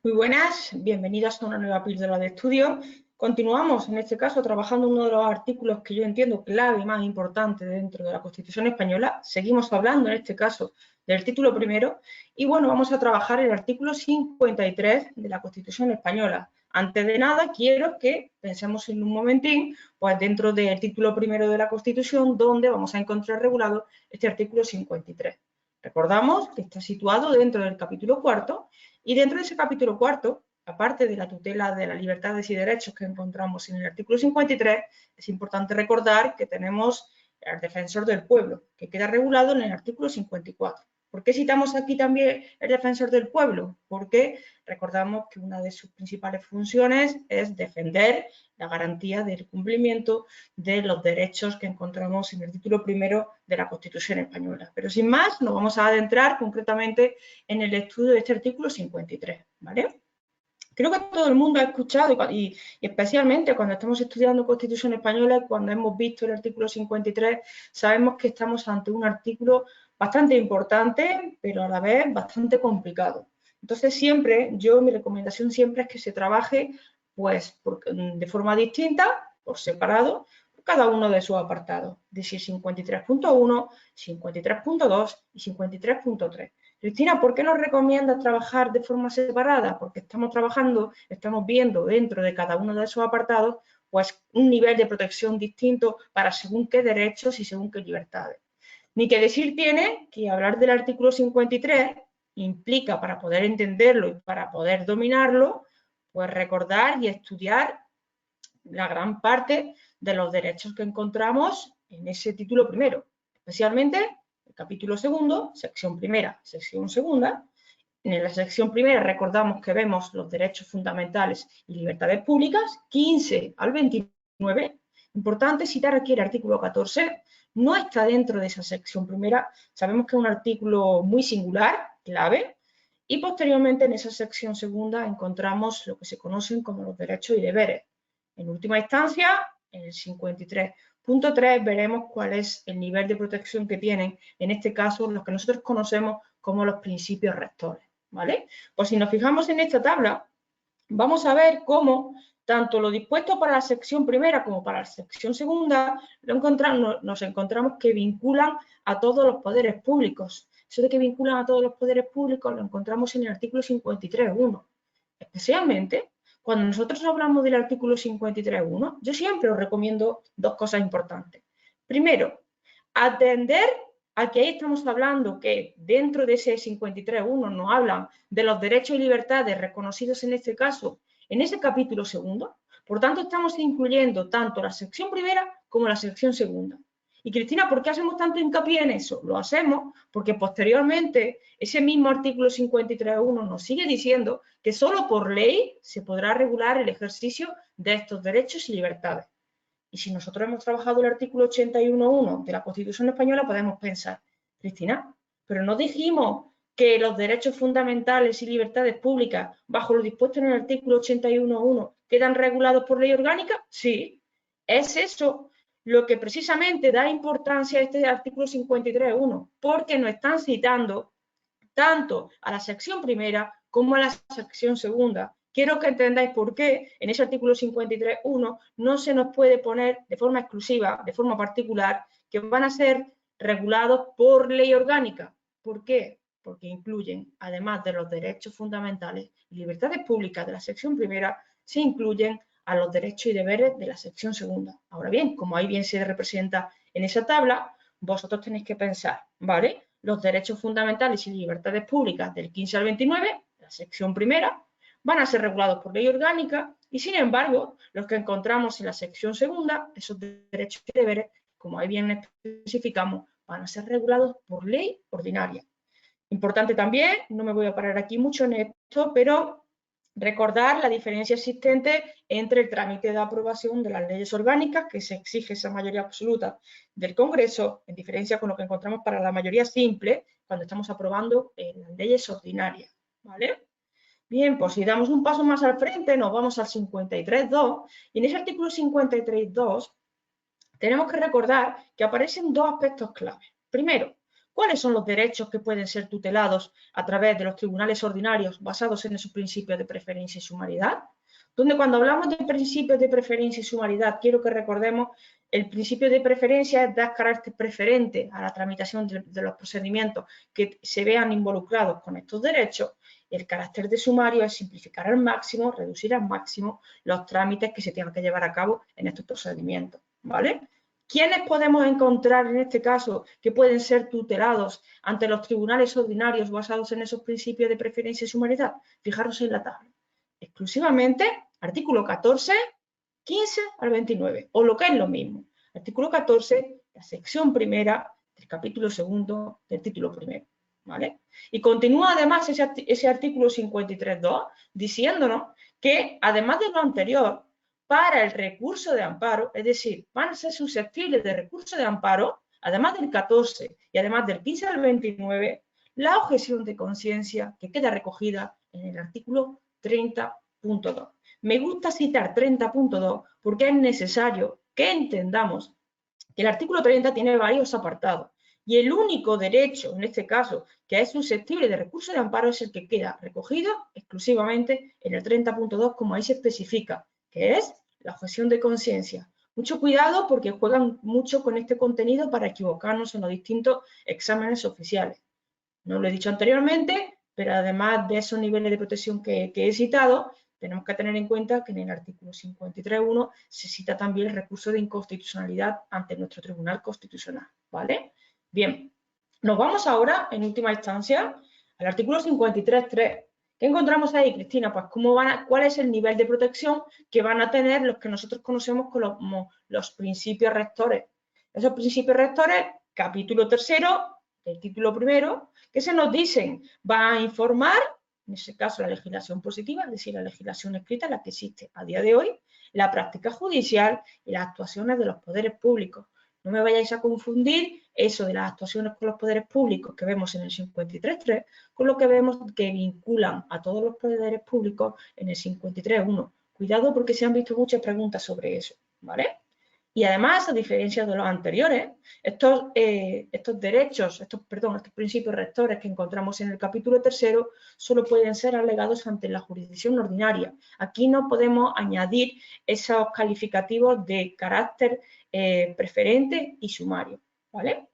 Muy buenas, bienvenidos a una nueva píldora de estudio. Continuamos, en este caso, trabajando uno de los artículos que yo entiendo clave y más importante dentro de la Constitución española. Seguimos hablando, en este caso, del título primero. Y bueno, vamos a trabajar el artículo 53 de la Constitución española. Antes de nada, quiero que pensemos en un momentín, pues dentro del título primero de la Constitución, donde vamos a encontrar regulado este artículo 53. Recordamos que está situado dentro del capítulo cuarto. Y dentro de ese capítulo cuarto, aparte de la tutela de las libertades y derechos que encontramos en el artículo 53, es importante recordar que tenemos al defensor del pueblo, que queda regulado en el artículo 54. ¿Por qué citamos aquí también el defensor del pueblo? Porque recordamos que una de sus principales funciones es defender la garantía del cumplimiento de los derechos que encontramos en el título primero de la Constitución española. Pero sin más, nos vamos a adentrar concretamente en el estudio de este artículo 53, ¿vale? Creo que todo el mundo ha escuchado, y especialmente cuando estamos estudiando Constitución Española, cuando hemos visto el artículo 53, sabemos que estamos ante un artículo bastante importante, pero a la vez bastante complicado. Entonces, mi recomendación siempre es que se trabaje pues, de forma distinta, por separado, cada uno de sus apartados, es decir, 53.1, 53.2 y 53.3. Cristina, ¿por qué nos recomiendas trabajar de forma separada? Porque estamos viendo dentro de cada uno de esos apartados, pues un nivel de protección distinto para según qué derechos y según qué libertades. Ni que decir tiene que hablar del artículo 53 implica, para poder entenderlo y para poder dominarlo, pues recordar y estudiar la gran parte de los derechos que encontramos en ese título primero, especialmente el capítulo segundo, sección primera, sección segunda. En la sección primera recordamos que vemos los derechos fundamentales y libertades públicas, 15 al 29. Importante citar aquí el artículo 14, no está dentro de esa sección primera, sabemos que es un artículo muy singular, clave, y posteriormente en esa sección segunda encontramos lo que se conocen como los derechos y deberes. En última instancia, en el 53.3 veremos cuál es el nivel de protección que tienen, en este caso, los que nosotros conocemos como los principios rectores, ¿vale? Pues si nos fijamos en esta tabla, vamos a ver cómo tanto lo dispuesto para la sección primera como para la sección segunda nos encontramos que vinculan a todos los poderes públicos. Eso de que vinculan a todos los poderes públicos lo encontramos en el artículo 53.1. Especialmente cuando nosotros hablamos del artículo 53.1, yo siempre os recomiendo dos cosas importantes. Primero, atender a que ahí estamos hablando que dentro de ese 53.1 nos hablan de los derechos y libertades reconocidos en este caso, en ese capítulo segundo. Por tanto, estamos incluyendo tanto la sección primera como la sección segunda. Y Cristina, ¿por qué hacemos tanto hincapié en eso? Lo hacemos porque posteriormente ese mismo artículo 53.1 nos sigue diciendo que solo por ley se podrá regular el ejercicio de estos derechos y libertades. Y si nosotros hemos trabajado el artículo 81.1 de la Constitución Española, podemos pensar, Cristina, pero no dijimos que los derechos fundamentales y libertades públicas, bajo lo dispuesto en el artículo 81.1, quedan regulados por ley orgánica. Sí, es eso lo que precisamente da importancia a este artículo 53.1, porque nos están citando tanto a la sección primera como a la sección segunda. Quiero que entendáis por qué en ese artículo 53.1 no se nos puede poner de forma exclusiva, de forma particular, que van a ser regulados por ley orgánica. ¿Por qué? Porque incluyen, además de los derechos fundamentales y libertades públicas de la sección primera, se incluyen a los derechos y deberes de la sección segunda. Ahora bien, como ahí bien se representa en esa tabla, vosotros tenéis que pensar, ¿vale? Los derechos fundamentales y libertades públicas del 15 al 29, la sección primera, van a ser regulados por ley orgánica y, sin embargo, los que encontramos en la sección segunda, esos derechos y deberes, como ahí bien especificamos, van a ser regulados por ley ordinaria. Importante también, no me voy a parar aquí mucho en esto, pero recordar la diferencia existente entre el trámite de aprobación de las leyes orgánicas, que se exige esa mayoría absoluta del Congreso, en diferencia con lo que encontramos para la mayoría simple, cuando estamos aprobando las leyes ordinarias, ¿vale? Bien, pues si damos un paso más al frente, nos vamos al 53.2, y en ese artículo 53.2 tenemos que recordar que aparecen dos aspectos clave. Primero, ¿Cuáles son los derechos que pueden ser tutelados a través de los tribunales ordinarios basados en esos principios de preferencia y sumariedad? Donde cuando hablamos de principios de preferencia y sumariedad, quiero que recordemos el principio de preferencia es dar carácter preferente a la tramitación de los procedimientos que se vean involucrados con estos derechos. Y el carácter de sumario es simplificar al máximo, reducir al máximo los trámites que se tengan que llevar a cabo en estos procedimientos, ¿vale? ¿Quiénes podemos encontrar en este caso que pueden ser tutelados ante los tribunales ordinarios basados en esos principios de preferencia y sumariedad? Fijaros en la tabla. Exclusivamente artículo 14, 15 al 29, o lo que es lo mismo. Artículo 14, la sección primera del capítulo segundo del título primero, ¿vale? Y continúa además ese artículo 53.2 diciéndonos que además de lo anterior, para el recurso de amparo, es decir, van a ser susceptibles de recurso de amparo, además del 14 y además del 15 al 29, la objeción de conciencia que queda recogida en el artículo 30.2. Me gusta citar 30.2 porque es necesario que entendamos que el artículo 30 tiene varios apartados y el único derecho, en este caso, que es susceptible de recurso de amparo es el que queda recogido exclusivamente en el 30.2, como ahí se especifica, que es la objeción de conciencia. Mucho cuidado porque juegan mucho con este contenido para equivocarnos en los distintos exámenes oficiales. No lo he dicho anteriormente, pero además de esos niveles de protección que he citado, tenemos que tener en cuenta que en el artículo 53.1 se cita también el recurso de inconstitucionalidad ante nuestro Tribunal Constitucional, ¿vale? Bien, nos vamos ahora, en última instancia, al artículo 53.3. ¿Qué encontramos ahí, Cristina? Pues cuál es el nivel de protección que van a tener los que nosotros conocemos como los principios rectores. Esos principios rectores, capítulo 3, del título primero, que se nos dicen, va a informar, en ese caso la legislación positiva, es decir, la legislación escrita, la que existe a día de hoy, la práctica judicial y las actuaciones de los poderes públicos. No me vayáis a confundir eso de las actuaciones con los poderes públicos que vemos en el 53.3 con lo que vemos que vinculan a todos los poderes públicos en el 53.1. Cuidado porque se han visto muchas preguntas sobre eso, ¿vale? Y además, a diferencia de los anteriores, estos derechos, estos principios rectores que encontramos en el capítulo 3 solo pueden ser alegados ante la jurisdicción ordinaria. Aquí no podemos añadir esos calificativos de carácter preferente y sumario, ¿vale?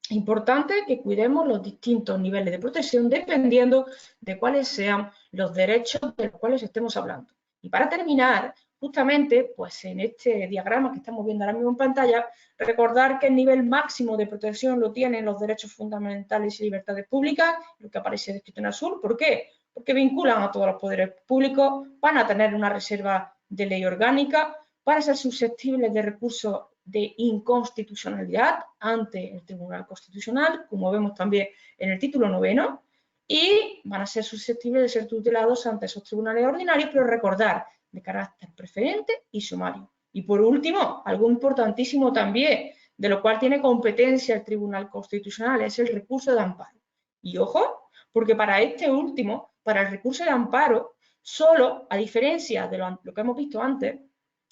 Importante que cuidemos los distintos niveles de protección dependiendo de cuáles sean los derechos de los cuales estemos hablando. Y para terminar, justamente, pues en este diagrama que estamos viendo ahora mismo en pantalla, recordar que el nivel máximo de protección lo tienen los derechos fundamentales y libertades públicas, lo que aparece descrito en azul. ¿Por qué? Porque vinculan a todos los poderes públicos, van a tener una reserva de ley orgánica, van a ser susceptibles de recursos de inconstitucionalidad ante el Tribunal Constitucional, como vemos también en el título 9, y van a ser susceptibles de ser tutelados ante esos tribunales ordinarios, pero recordar, de carácter preferente y sumario. Y por último, algo importantísimo también, de lo cual tiene competencia el Tribunal Constitucional, es el recurso de amparo. Y ojo, porque para este último, para el recurso de amparo, solo, a diferencia de lo que hemos visto antes,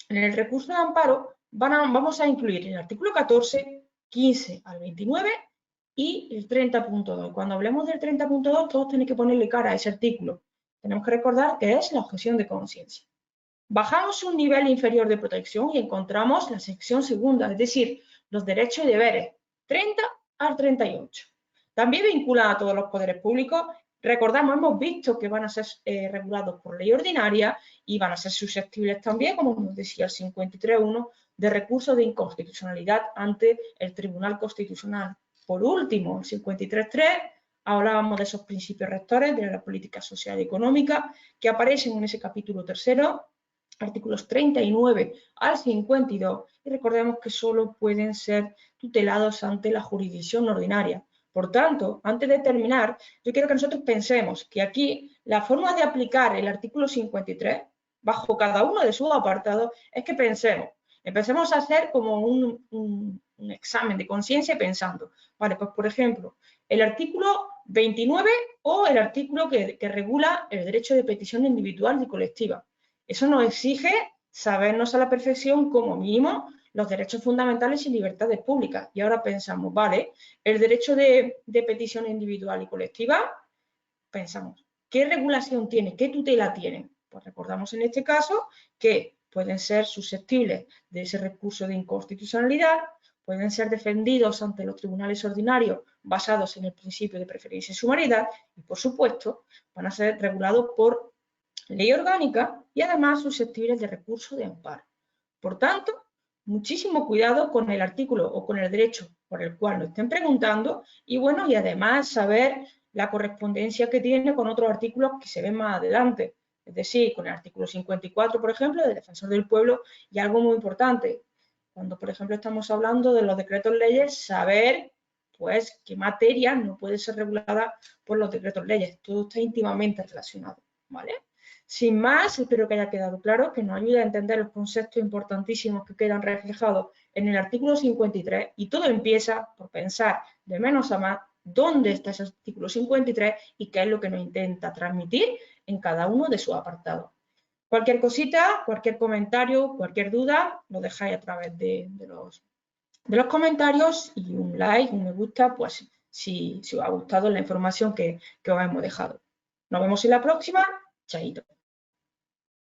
en el recurso de amparo vamos a incluir el artículo 14, 15 al 29 y el 30.2. Cuando hablemos del 30.2, todos tenéis que ponerle cara a ese artículo. Tenemos que recordar que es la objeción de conciencia. Bajamos un nivel inferior de protección y encontramos la sección segunda, es decir, los derechos y deberes, 30 al 38. También vinculan a todos los poderes públicos. Recordamos, hemos visto que van a ser regulados por ley ordinaria y van a ser susceptibles también, como nos decía el 53.1, de recursos de inconstitucionalidad ante el Tribunal Constitucional. Por último, el 53.3, hablábamos de esos principios rectores de la política social y económica que aparecen en ese capítulo 3, artículos 39 al 52, y recordemos que solo pueden ser tutelados ante la jurisdicción ordinaria. Por tanto, antes de terminar, yo quiero que nosotros pensemos que aquí la forma de aplicar el artículo 53, bajo cada uno de sus apartados, es que empecemos a hacer como un examen de conciencia pensando, vale, pues por ejemplo, el artículo 29 o el artículo que regula el derecho de petición individual y colectiva. Eso nos exige sabernos a la perfección, como mínimo, los derechos fundamentales y libertades públicas. Y ahora pensamos, vale, el derecho de petición individual y colectiva, pensamos, ¿qué regulación tiene? ¿Qué tutela tiene? Pues recordamos en este caso que pueden ser susceptibles de ese recurso de inconstitucionalidad, pueden ser defendidos ante los tribunales ordinarios basados en el principio de preferencia y sumariedad y, por supuesto, van a ser regulados por ley orgánica y además susceptibles de recurso de amparo. Por tanto, muchísimo cuidado con el artículo o con el derecho por el cual nos estén preguntando y bueno, y además saber la correspondencia que tiene con otros artículos que se ven más adelante. Es decir, con el artículo 54, por ejemplo, del Defensor del Pueblo, y algo muy importante, cuando, por ejemplo, estamos hablando de los decretos leyes, saber, pues, qué materia no puede ser regulada por los decretos leyes. Todo está íntimamente relacionado, ¿vale? Sin más, espero que haya quedado claro, que nos ayude a entender los conceptos importantísimos que quedan reflejados en el artículo 53 y todo empieza por pensar de menos a más dónde está ese artículo 53 y qué es lo que nos intenta transmitir en cada uno de sus apartados. Cualquier cosita, cualquier comentario, cualquier duda, lo dejáis a través de los comentarios y un like, un me gusta, pues si os ha gustado la información que os hemos dejado. Nos vemos en la próxima. Chaito.